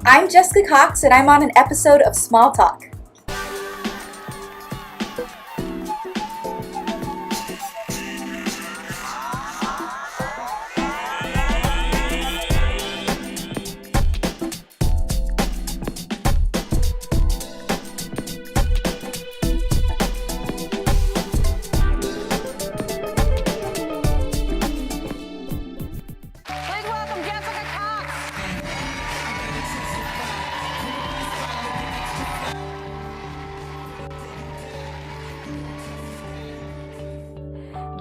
I'm Jessica Cox, and I'm on an episode of Small Talk. Please welcome Jessica Cox.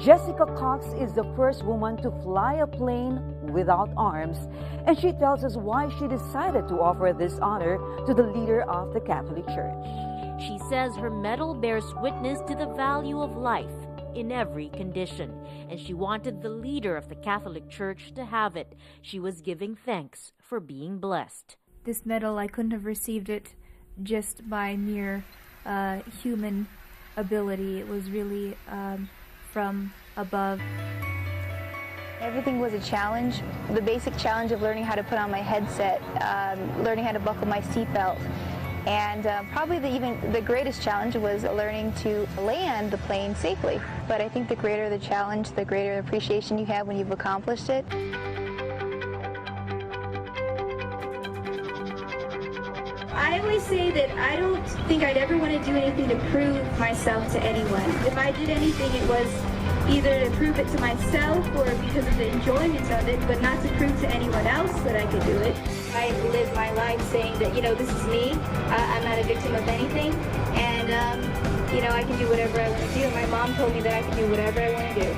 Jessica Cox is the first woman to fly a plane without arms, and she tells us why she decided to offer this honor to the leader of the Catholic Church. She says her medal bears witness to the value of life in every condition, and she wanted the leader of the Catholic Church to have it. She was giving thanks for being blessed. This medal, I couldn't have received it just by mere human ability. It was really from above. Everything was a challenge. The basic challenge of learning how to put on my headset, learning how to buckle my seatbelt, and probably the greatest challenge was learning to land the plane safely. But I think the greater the challenge, the greater appreciation you have when you've accomplished it. I always say that I don't think I'd ever want to do anything to prove myself to anyone. If I did anything, it was either to prove it to myself or because of the enjoyment of it, but not to prove to anyone else that I could do it. I live my life saying that, this is me. I'm not a victim of anything, and, I can do whatever I want to do. And my mom told me that I can do whatever I want to do.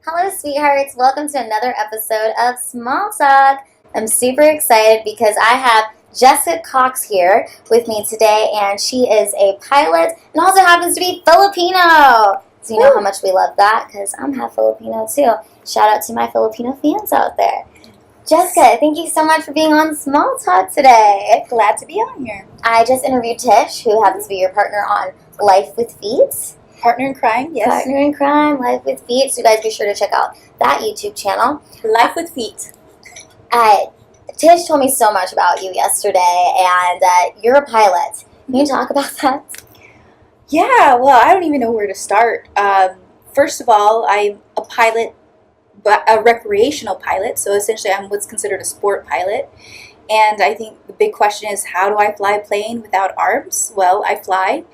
Hello, sweethearts. Welcome to another episode of Small Talk. I'm super excited because I have Jessica Cox here with me today, and she is a pilot and also happens to be Filipino. So you know how much we love that because I'm half Filipino too. Shout out to my Filipino fans out there. Jessica, thank you so much for being on Small Talk today. Glad to be on here. I just interviewed Tish, who happens to be your partner on Life with Feet. Partner in crime, yes. Partner in crime, Life with Feet. So you guys be sure to check out that YouTube channel. Life with Feet. Tish told me so much about you yesterday, and you're a pilot. Can you talk about that? Yeah, well, I don't even know where to start. First of all, I'm a pilot, but a recreational pilot. So essentially, I'm what's considered a sport pilot. And I think the big question is, how do I fly a plane without arms? Well, I fly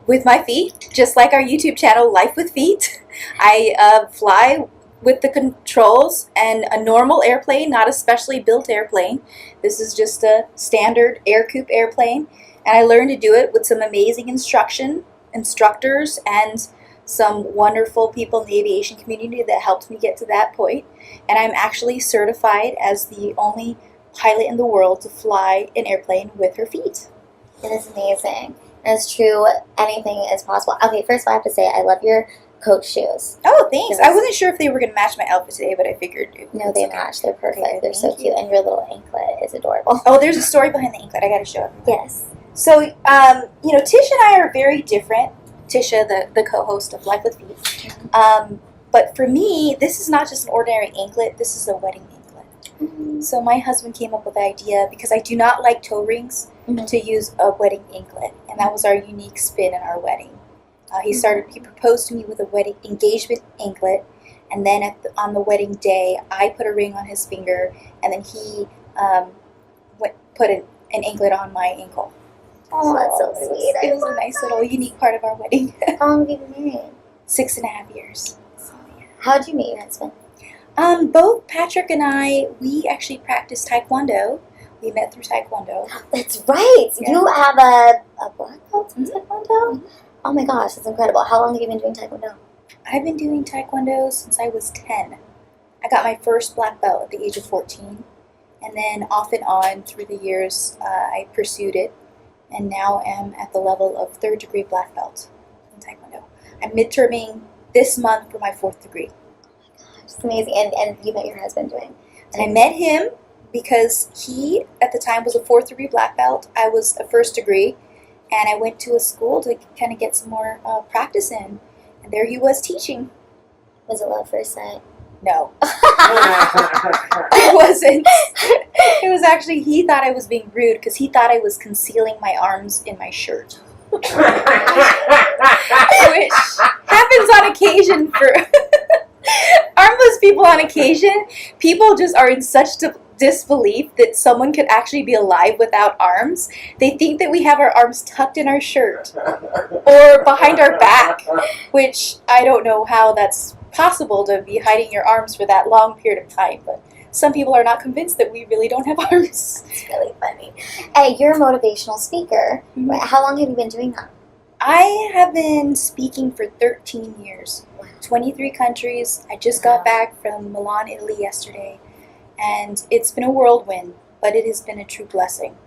with my feet, just like our YouTube channel, Life with Feet. I fly with the controls and a normal airplane, not a specially built airplane. This is just a standard air coupe airplane. And I learned to do it with some amazing instructors and some wonderful people in the aviation community that helped me get to that point. And I'm actually certified as the only pilot in the world to fly an airplane with her feet. It is amazing. And it's true, anything is possible. Okay, first of all, I have to say, I love your Coach shoes. Oh, thanks. I wasn't sure if they were going to match my outfit today, but I figured. No, they match. They're perfect. Okay, they're so cute. And your little anklet is adorable. Oh, there's a story behind the anklet. I got to show it. Yes. So, Tish and I are very different. Tisha, the co-host of Life with Feet. But for me, this is not just an ordinary anklet. This is a wedding anklet. Mm-hmm. So my husband came up with the idea, because I do not like toe rings, to use a wedding anklet. And that was our unique spin in our wedding. He proposed to me with a wedding engagement anklet, and then on the wedding day, I put a ring on his finger, and then he put an anklet on my ankle. Oh, that's so sweet. It was a nice little unique part of our wedding. How long have you been married? 6.5 years. So, yeah. How did you meet your husband? Both Patrick and I, we actually practiced Taekwondo. We met through Taekwondo. That's right. Yeah. You have a black belt in Taekwondo? Mm-hmm. Oh my gosh, that's incredible. How long have you been doing Taekwondo? I've been doing Taekwondo since I was 10. I got my first black belt at the age of 14. And then off and on through the years, I pursued it. And now am at the level of 3rd degree black belt in Taekwondo. I'm midterming this month for my 4th degree. Oh my gosh, it's amazing. And you met your husband doing? And I met him because he, at the time, was a 4th degree black belt. I was a 1st degree, and I went to a school to kind of get some more practice in. And there he was teaching. Was it love first sight? No. It wasn't. It was actually, he thought I was being rude because he thought I was concealing my arms in my shirt. Which happens on occasion for armless people on occasion. People just are in such disbelief that someone could actually be alive without arms. They think that we have our arms tucked in our shirt or behind our back, which I don't know how that's possible to be hiding your arms for that long period of time, but some people are not convinced that we really don't have arms. It's really funny. Hey, you're a motivational speaker. Mm-hmm. How long have you been doing that? I have been speaking for 13 years, 23 countries. I just got back from Milan, Italy yesterday, and it's been a whirlwind, but it has been a true blessing.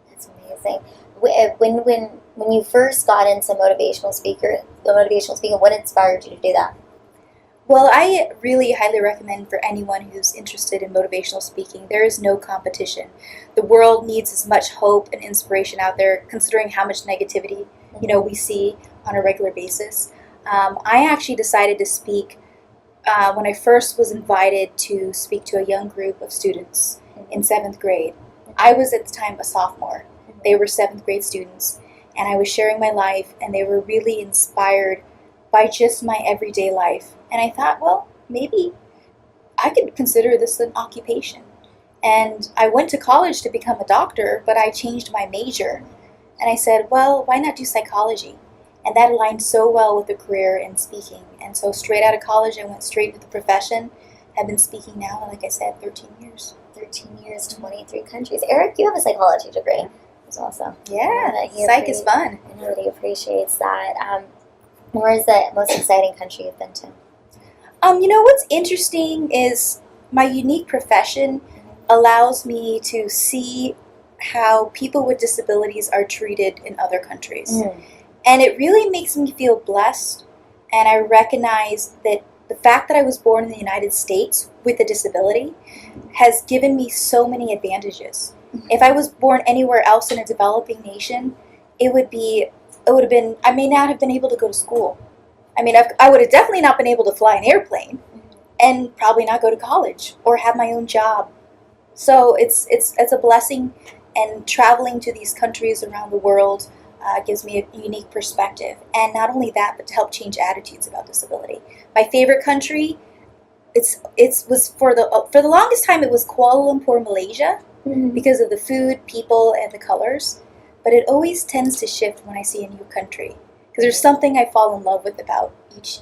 That's amazing. When you first got into motivational speaking, what inspired you to do that? Well, I really highly recommend for anyone who's interested in motivational speaking, there is no competition. The world needs as much hope and inspiration out there, considering how much negativity, we see on a regular basis. I actually decided to speak when I first was invited to speak to a young group of students in 7th grade. I was at the time a sophomore. They were 7th grade students, and I was sharing my life, and they were really inspired by just my everyday life. And I thought, well, maybe I could consider this an occupation. And I went to college to become a doctor, but I changed my major. And I said, well, why not do psychology? And that aligned so well with the career in speaking. And so straight out of college, I went straight to the profession. I've been speaking now, like I said, 13 years. 13 years, 23 countries. Eric, you have a psychology degree. That's awesome. Yeah, psych is fun. I know that he appreciates that. Where is the most exciting country you've been to? What's interesting is my unique profession allows me to see how people with disabilities are treated in other countries. And it really makes me feel blessed, and I recognize that the fact that I was born in the United States with a disability has given me so many advantages. If I was born anywhere else in a developing nation, I may not have been able to go to school. I would have definitely not been able to fly an airplane, and probably not go to college or have my own job. So it's a blessing, and traveling to these countries around the world gives me a unique perspective. And not only that, but to help change attitudes about disability. My favorite country, was for the longest time it was Kuala Lumpur, Malaysia, because of the food, people, and the colors. But it always tends to shift when I see a new country, because there's something I fall in love with about each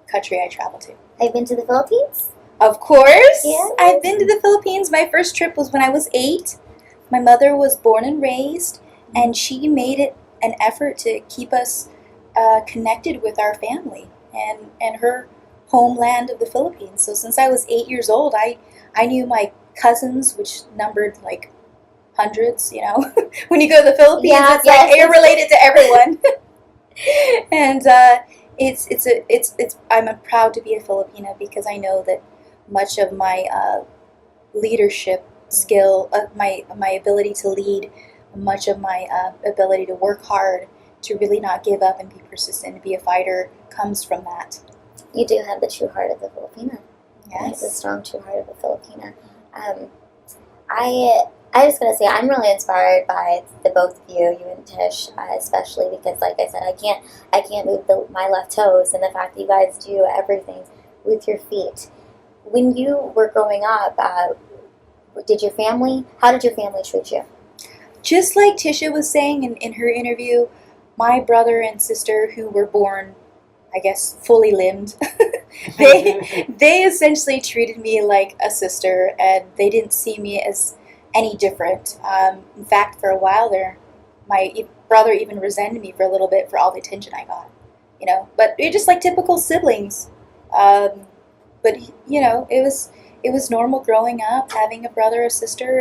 country I travel to. Have you been to the Philippines? Of course. Yes. I've been to the Philippines. My first trip was when I was 8. My mother was born and raised, and she made it an effort to keep us connected with our family and her homeland of the Philippines. So since I was 8 years old, I knew my cousins, which numbered like hundreds, when you go to the Philippines, it's like you're related to everyone. And I'm proud to be a Filipina, because I know that much of my leadership skill, my ability to lead, much of my ability to work hard, to really not give up and be persistent and be a fighter, comes from that. You do have the true heart of a Filipina. Yes. The strong true heart of a Filipina. I was going to say, I'm really inspired by the both of you and Tish, especially because, like I said, I can't move my left toes, and the fact that you guys do everything with your feet. When you were growing up, how did your family treat you? Just like Tisha was saying in her interview, my brother and sister, who were born, I guess, fully limbed, they essentially treated me like a sister, and they didn't see me as any different. In fact, for a while there, my brother even resented me for a little bit for all the attention I got, But you're just like typical siblings. But it was normal growing up, having a brother or sister,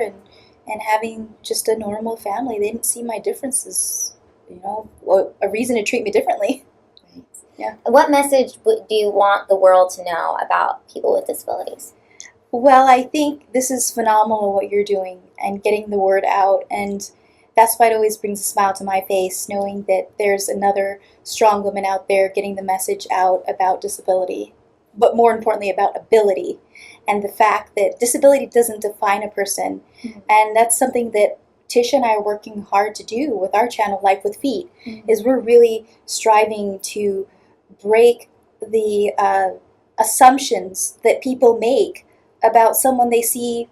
and having just a normal family. They didn't see my differences, a reason to treat me differently. Right. Yeah. What message do you want the world to know about people with disabilities? Well, I think this is phenomenal what you're doing and getting the word out. And that's why it always brings a smile to my face, knowing that there's another strong woman out there getting the message out about disability, but more importantly about ability, and the fact that disability doesn't define a person. And that's something that Tisha and I are working hard to do with our channel, Life with Feet, is we're really striving to break the assumptions that people make about someone they see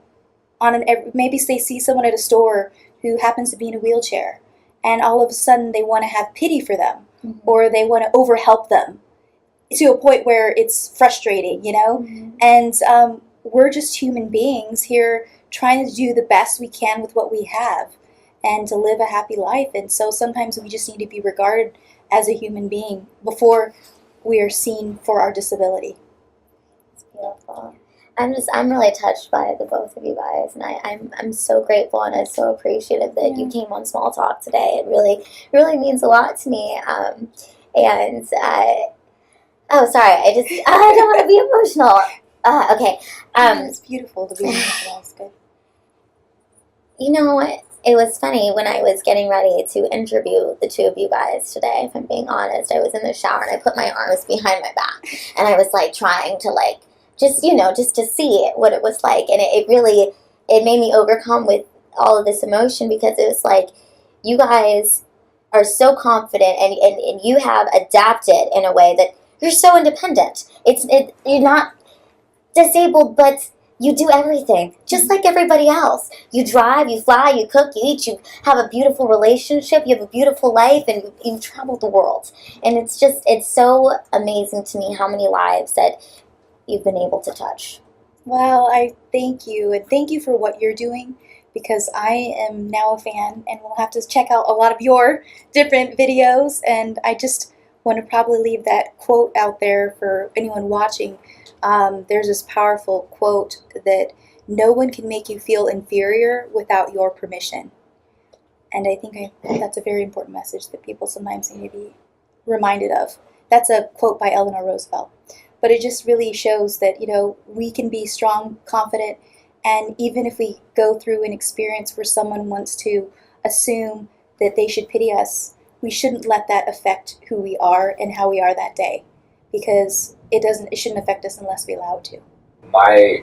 maybe they see someone at a store who happens to be in a wheelchair, and all of a sudden they want to have pity for them, or they want to overhelp them to a point where it's frustrating, you know? And we're just human beings here trying to do the best we can with what we have and to live a happy life. And so sometimes we just need to be regarded as a human being before we are seen for our disability. It's beautiful. I'm really touched by the both of you guys, and I'm so grateful and I'm so appreciative that you came on Small Talk today. It really means a lot to me. And oh, sorry, I don't want to be emotional. Okay. It's beautiful to be emotional. It's good. You know what? It was funny when I was getting ready to interview the two of you guys today, if I'm being honest. I was in the shower and I put my arms behind my back, and I was like trying to just to see what it was like. And it made me overcome with all of this emotion, because it was like, you guys are so confident and you have adapted in a way that you're so independent. You're not disabled, but you do everything just like everybody else. You drive, you fly, you cook, you eat, you have a beautiful relationship, you have a beautiful life, and you travel the world. And it's so amazing to me how many lives that you've been able to touch. Well, I thank you, and thank you for what you're doing, because I am now a fan, and we'll have to check out a lot of your different videos. And I just want to probably leave that quote out there for anyone watching. There's this powerful quote that no one can make you feel inferior without your permission. And I think that's a very important message that people sometimes need to be reminded of. That's a quote by Eleanor Roosevelt. But it just really shows that, you know, we can be strong, confident, and even if we go through an experience where someone wants to assume that they should pity us, we shouldn't let that affect who we are and how we are that day, because it shouldn't affect us unless we allow it to. My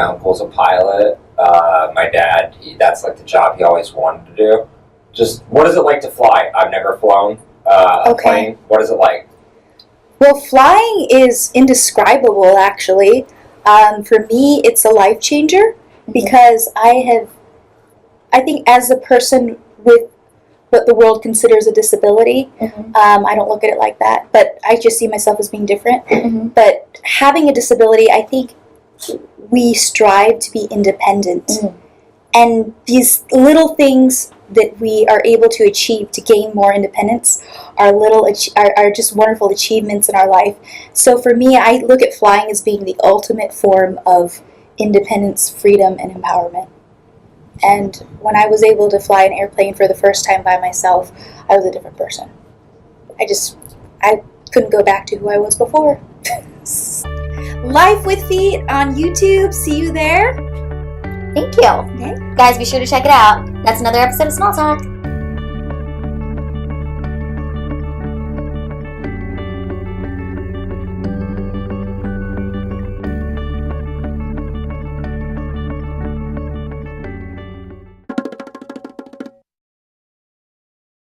uncle's a pilot. My dad, that's like the job he always wanted to do. Just, what is it like to fly? I've never flown a plane. What is it like? Well, flying is indescribable, actually. For me, it's a life changer, because I think as a person with what the world considers a disability, I don't look at it like that, but I just see myself as being different. But having a disability, I think we strive to be independent. And these little things that we are able to achieve to gain more independence are just wonderful achievements in our life. So for me, I look at flying as being the ultimate form of independence, freedom, and empowerment. And when I was able to fly an airplane for the first time by myself, I was a different person. I couldn't go back to who I was before. Life with Feet on YouTube. See you there. Thank you. Okay. Guys, be sure to check it out. That's another episode of Small Talk.